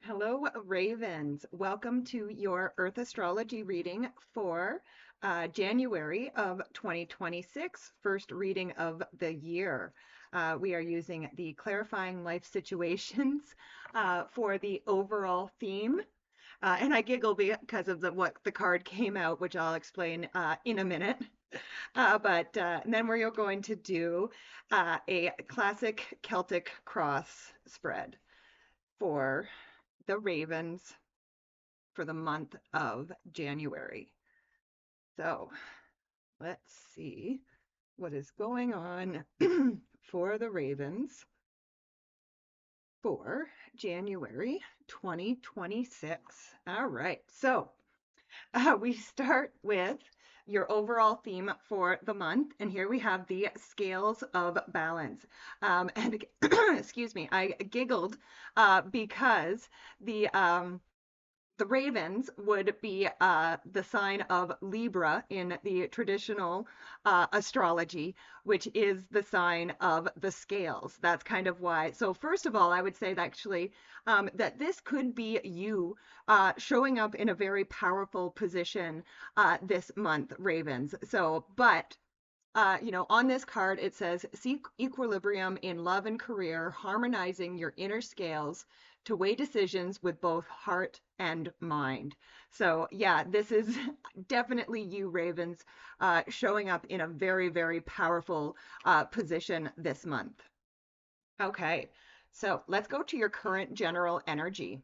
Hello, Ravens. Welcome to your Earth astrology reading for January of 2026, first reading of the year. We are using the clarifying life situations for the overall theme. And I giggle because of what the card came out, which I'll explain in a minute. But then we're going to do a classic Celtic cross spread for the Ravens for the month of January. So let's see what is going on for the Ravens for January 2026. All right, so we start with your overall theme for the month, and here we have the scales of balance. And excuse me, I giggled because the ravens would be the sign of Libra in the traditional astrology, which is the sign of the scales. That's kind of why. So, first of all, I would say that actually that this could be you showing up in a very powerful position this month, Ravens. So, but on this card, it says seek equilibrium in love and career, harmonizing your inner scales to weigh decisions with both heart and mind. So, yeah, this is definitely you, Ravens, showing up in a very, very powerful position this month. Okay, so let's go to your current general energy.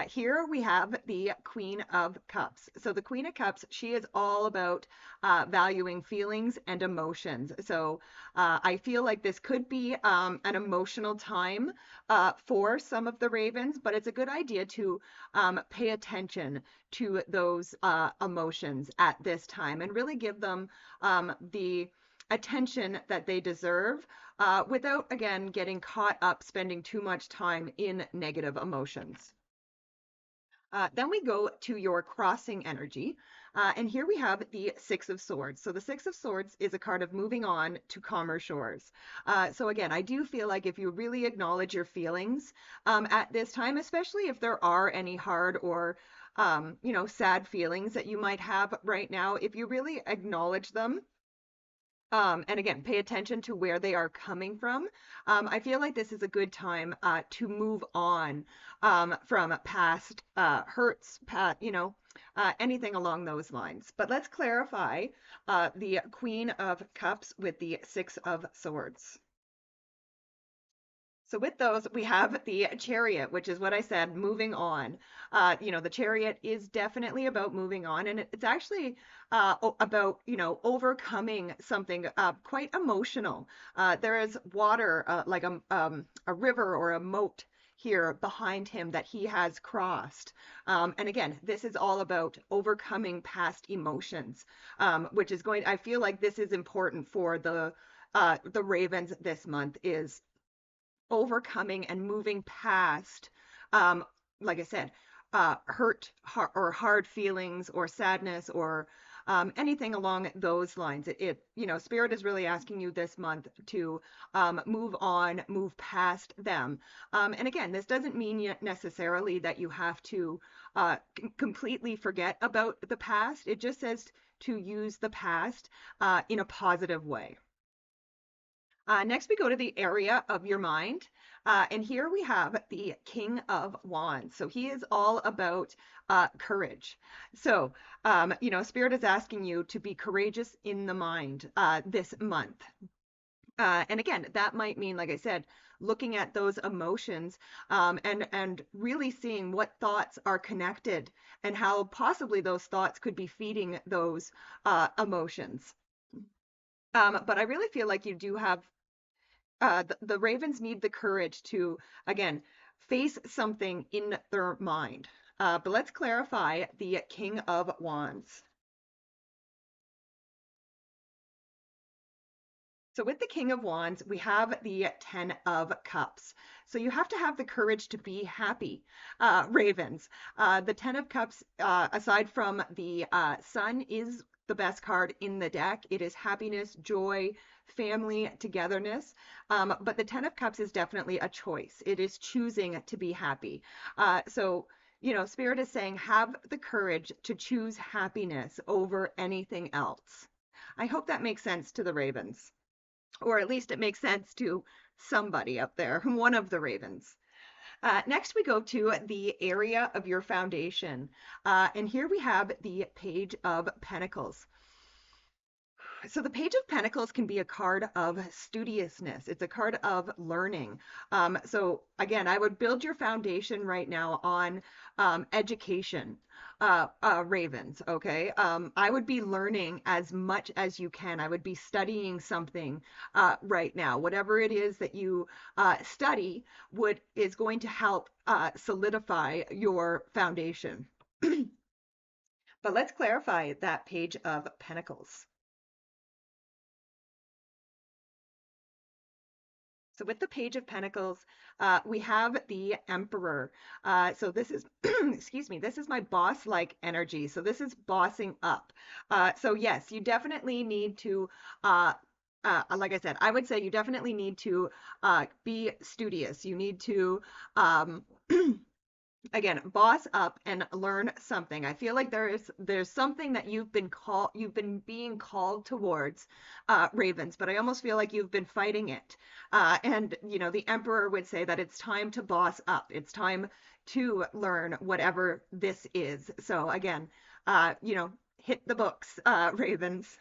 Here we have the Queen of Cups. So the Queen of Cups, she is all about valuing feelings and emotions. So I feel like this could be an emotional time for some of the Ravens, but it's a good idea to pay attention to those emotions at this time and really give them the attention that they deserve without, again, getting caught up spending too much time in negative emotions. Then we go to your crossing energy. And here we have the Six of Swords. So the Six of Swords is a card of moving on to calmer shores. So again, I do feel like if you really acknowledge your feelings at this time, especially if there are any hard or sad feelings that you might have right now, if you really acknowledge them, and again, pay attention to where they are coming from. I feel like this is a good time to move on from past hurts, anything along those lines. But let's clarify the Queen of Cups with the Six of Swords. So with those, we have the chariot, which is what I said, moving on. The chariot is definitely about moving on, and it's actually about, overcoming something quite emotional. There is water, like a river or a moat here behind him that he has crossed. And again, this is all about overcoming past emotions, which is I feel like this is important for the Ravens this month is overcoming and moving past, like I said, or hard feelings or sadness or anything along those lines. Spirit is really asking you this month to move on, move past them. And again, this doesn't mean necessarily that you have to completely forget about the past. It just says to use the past in a positive way. Next, we go to the area of your mind. And here we have the King of Wands. So he is all about courage. So, Spirit is asking you to be courageous in the mind this month. And again, that might mean, like I said, looking at those emotions and really seeing what thoughts are connected and how possibly those thoughts could be feeding those emotions. But I really feel like you do have the Ravens need the courage to, again, face something in their mind. But let's clarify the King of Wands. So with the King of Wands, we have the Ten of Cups. So you have to have the courage to be happy, Ravens. The Ten of Cups, aside from the Sun, is the best card in the deck. It is happiness, joy, family togetherness. But the Ten of Cups is definitely a choice. It is choosing to be happy. So, Spirit is saying have the courage to choose happiness over anything else. I hope that makes sense to the Ravens, or at least it makes sense to somebody up there, one of the Ravens. Next, we go to the area of your foundation. And here we have the Page of Pentacles. So the Page of Pentacles can be a card of studiousness. It's a card of learning. So again, I would build your foundation right now on education, Ravens, okay? I would be learning as much as you can. I would be studying something right now. Whatever it is that you study is going to help solidify your foundation. But let's clarify that Page of Pentacles. So with the Page of Pentacles, we have the Emperor. So this is, excuse me, this is my boss-like energy. So this is bossing up. So yes, you definitely need to, like I said, I would say you definitely need to be studious. You need to again, boss up and learn something. I feel like there's something that you've been being called towards, Ravens, but I almost feel like you've been fighting it. And the Emperor would say that it's time to boss up. It's time to learn whatever this is. So again, hit the books, Ravens.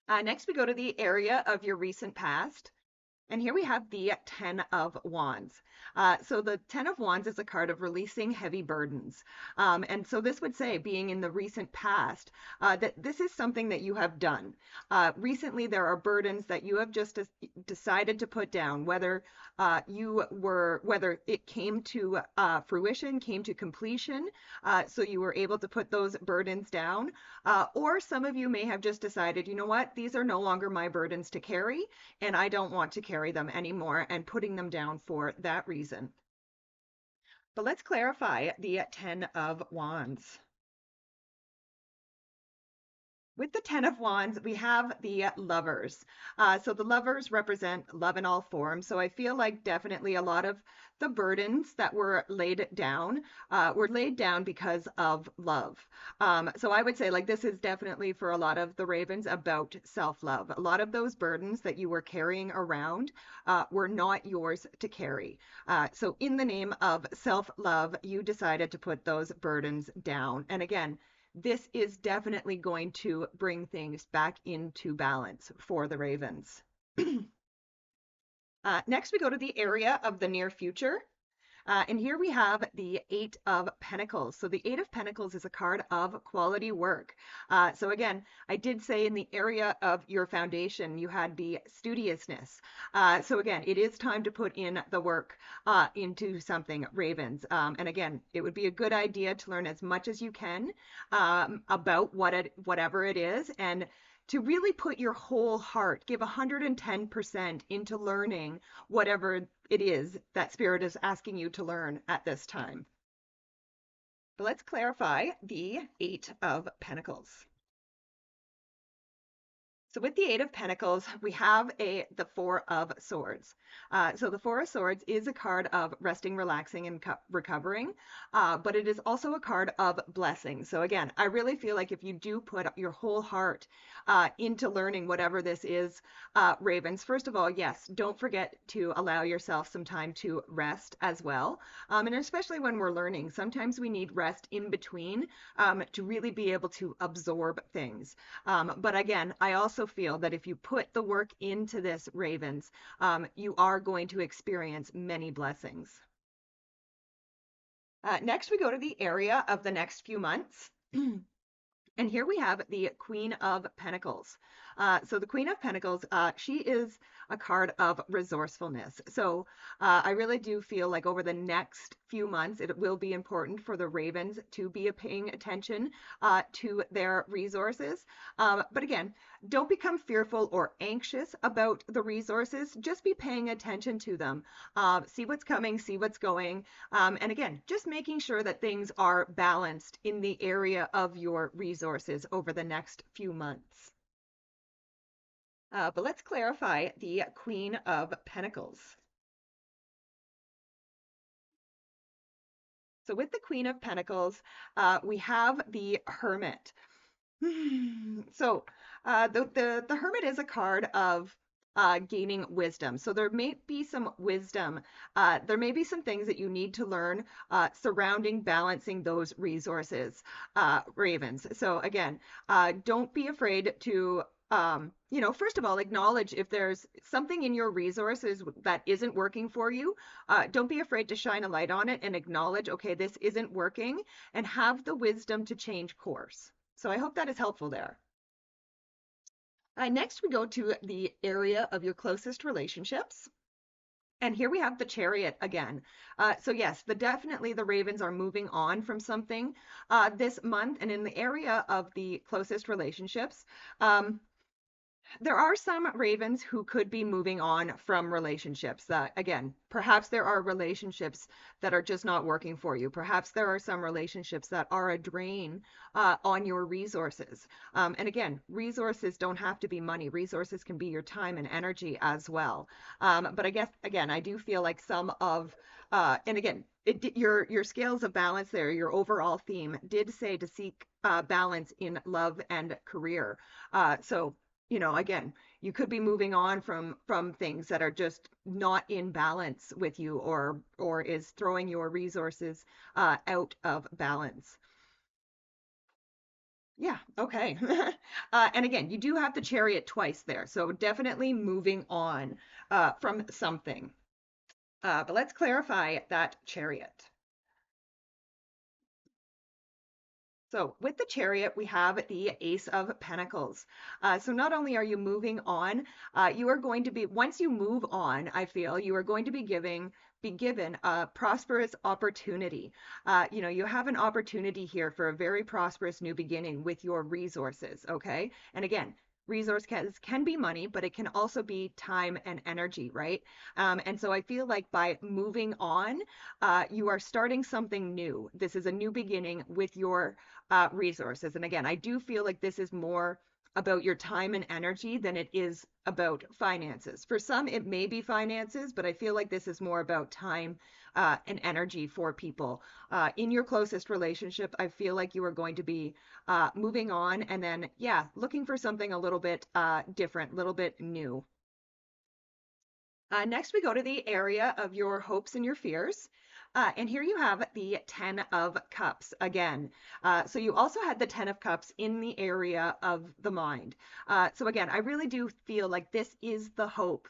Next, we go to the area of your recent past. And here we have the Ten of Wands. So the Ten of Wands is a card of releasing heavy burdens. And so this would say, being in the recent past, that this is something that you have done. Recently, there are burdens that you have just decided to put down, whether whether it came to fruition, came to completion, so you were able to put those burdens down, or some of you may have just decided, you know what, these are no longer my burdens to carry, and I don't want to carry them anymore, and putting them down for that reason. But let's clarify the Ten of Wands. With the Ten of Wands, we have the Lovers. So the Lovers represent love in all forms. So I feel like definitely a lot of the burdens that were laid down because of love. So I would say like this is definitely for a lot of the Ravens about self-love. A lot of those burdens that you were carrying around were not yours to carry. So in the name of self-love, you decided to put those burdens down. And again, this is definitely going to bring things back into balance for the Ravens. Next, we go to the area of the near future. And here we have the Eight of Pentacles. So the Eight of Pentacles is a card of quality work. So again, I did say in the area of your foundation, you had the studiousness. So again, it is time to put in the work into something, Ravens. And again, it would be a good idea to learn as much as you can about whatever it is, and to really put your whole heart, give 110% into learning whatever it is that Spirit is asking you to learn at this time. But let's clarify the Eight of Pentacles. So with the Eight of Pentacles, we have the Four of Swords. So the Four of Swords is a card of resting, relaxing, and recovering, but it is also a card of blessing. So again, I really feel like if you do put your whole heart into learning whatever this is, Ravens, first of all, yes, don't forget to allow yourself some time to rest as well. And especially when we're learning, sometimes we need rest in between to really be able to absorb things. But again, I also feel that if you put the work into this, Ravens, you are going to experience many blessings. Next, we go to the area of the next few months. And here we have the Queen of Pentacles. So the Queen of Pentacles, she is a card of resourcefulness. So I really do feel like over the next few months, it will be important for the Ravens to be paying attention to their resources. But again, don't become fearful or anxious about the resources. Just be paying attention to them. See what's coming, see what's going. And again, just making sure that things are balanced in the area of your resources over the next few months. But let's clarify the Queen of Pentacles. So with the Queen of Pentacles, we have the Hermit. So the Hermit is a card of gaining wisdom. So there may be some wisdom. There may be some things that you need to learn surrounding balancing those resources, Ravens. So again, don't be afraid to first of all, acknowledge if there's something in your resources that isn't working for you. Don't be afraid to shine a light on it and acknowledge, okay, this isn't working, and have the wisdom to change course. So I hope that is helpful there. Next, we go to the area of your closest relationships. And here we have the Chariot again. So yes, definitely the Ravens are moving on from something this month. And in the area of the closest relationships, there are some Ravens who could be moving on from relationships that, again, perhaps there are relationships that are just not working for you. Perhaps there are some relationships that are a drain on your resources. And again, resources don't have to be money. Resources can be your time and energy as well. But I guess, again, I do feel like some of, and again, your scales of balance there, your overall theme did say to seek balance in love and career. So again, you could be moving on from things that are just not in balance with you, or is throwing your resources out of balance. Yeah, okay. And again, you do have the Chariot twice there, so definitely moving on from something. But let's clarify that Chariot. So with the Chariot, we have the Ace of Pentacles. So not only are you moving on, you are going to be, once you move on, I feel you are going to be given a prosperous opportunity. You have an opportunity here for a very prosperous new beginning with your resources, okay? And again, resource can be money, but it can also be time and energy, right? And so I feel like by moving on, you are starting something new. This is a new beginning with your resources. And again, I do feel like this is more about your time and energy than it is about finances. For some, it may be finances, but I feel like this is more about time and energy for people. In your closest relationship, I feel like you are going to be moving on and then, yeah, looking for something a little bit different, a little bit new. Next, we go to the area of your hopes and your fears. And here you have the 10 of Cups again. So you also had the 10 of Cups in the area of the mind. So again, I really do feel like this is the hope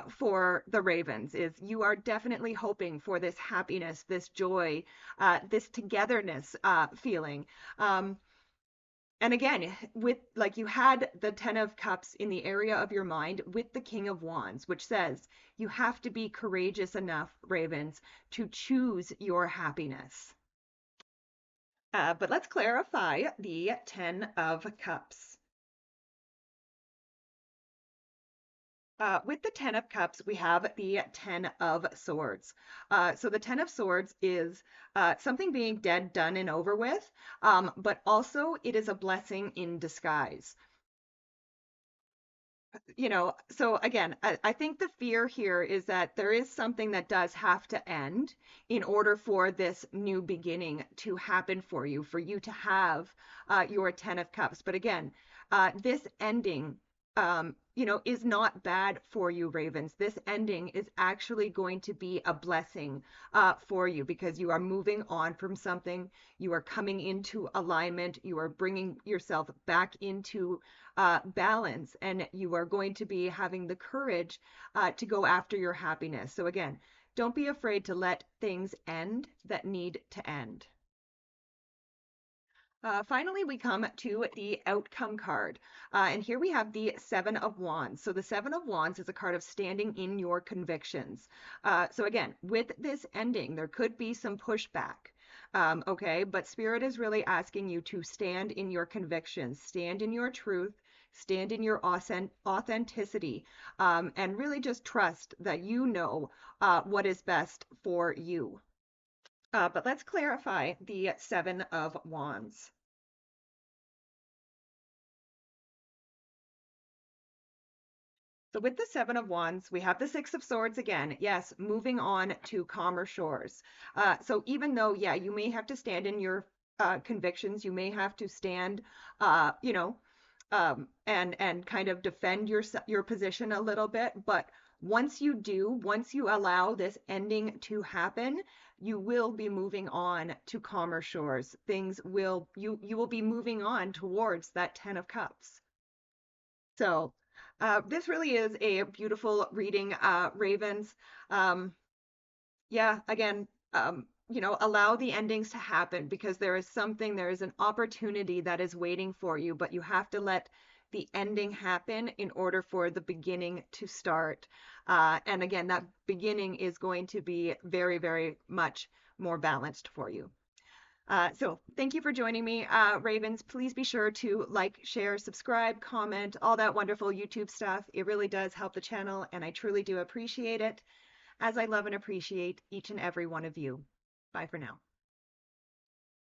for the Ravens, is you are definitely hoping for this happiness, this joy, this togetherness feeling. And again, with like you had the 10 of Cups in the area of your mind with the King of Wands, which says you have to be courageous enough, Ravens, to choose your happiness. But let's clarify the 10 of Cups. With the 10 of Cups, we have the 10 of Swords. So the 10 of Swords is something being dead, done, and over with, but also it is a blessing in disguise. So again, I think the fear here is that there is something that does have to end in order for this new beginning to happen for you to have your 10 of Cups. But again, this ending, is not bad for you, Ravens. This ending is actually going to be a blessing for you because you are moving on from something. You are coming into alignment. You are bringing yourself back into balance, and you are going to be having the courage to go after your happiness. So again, don't be afraid to let things end that need to end. Finally, we come to the outcome card. And here we have the Seven of Wands. So the Seven of Wands is a card of standing in your convictions. So again, with this ending, there could be some pushback. Okay, but Spirit is really asking you to stand in your convictions, stand in your truth, stand in your authenticity, and really just trust that you know what is best for you. But let's clarify the Seven of Wands. So with the Seven of Wands, we have the Six of Swords again. Yes, moving on to calmer shores. So even though, yeah, you may have to stand in your convictions, you may have to stand, you know, and kind of defend your position a little bit. But once you do, once you allow this ending to happen, you will be moving on to calmer shores. Things will you will be moving on towards that Ten of Cups. So this really is a beautiful reading, Ravens. Um, yeah, again, allow the endings to happen because there is an opportunity that is waiting for you, but you have to let the ending happen in order for the beginning to start. And again, that beginning is going to be very, very much more balanced for you. So thank you for joining me, Ravens. Please be sure to like, share, subscribe, comment, all that wonderful YouTube stuff. It really does help the channel, and I truly do appreciate it, as I love and appreciate each and every one of you. Bye for now.